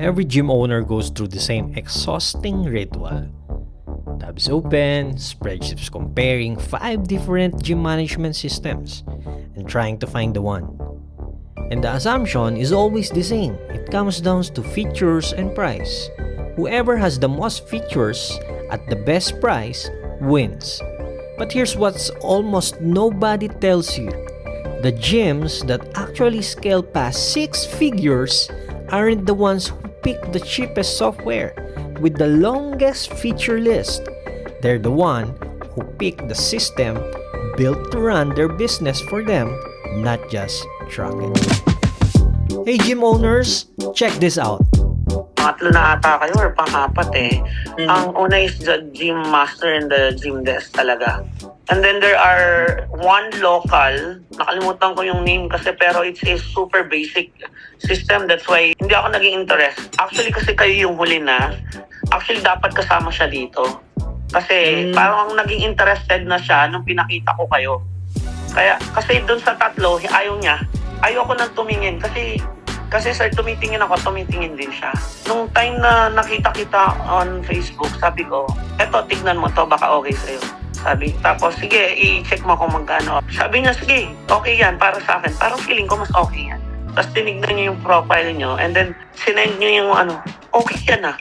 Every gym owner goes through the same exhausting ritual. Tabs open, spreadsheets comparing 5 different gym management systems, and trying to find the one. And the assumption is always the same. It comes down to features and price. Whoever has the most features at the best price wins. But here's what's almost nobody tells you. The gyms that actually scale past 6 figures aren't the ones who pick the cheapest software with the longest feature list. They're the one who pick the system built to run their business for them, not just track it. Hey gym owners, check this out. Pangatlo na ata kayo or pang-apat eh. Ang una is the gym master and the gym desk talaga. And then there are one local, nakalimutan ko yung name kasi pero it's a super basic system. That's why hindi ako naging interest. Actually kasi kayo yung huli na. Actually dapat kasama siya dito. Kasi parang naging interested na siya nung pinakita ko kayo. Kaya kasi doon sa tatlo, ayaw niya. Ayaw ko nang tumingin kasi sir, tumitingin din siya. Nung time na nakita kita on Facebook, sabi ko, eto, tignan mo to, baka okay sa'yo. Sabi, tapos, sige, i-check mo kung magkano. Sabi niya, sige, okay yan, para sa akin. Parang feeling ko mas okay yan. Tapos tinignan niyo yung profile niyo, and then, sinend niyo yung okay yan ah.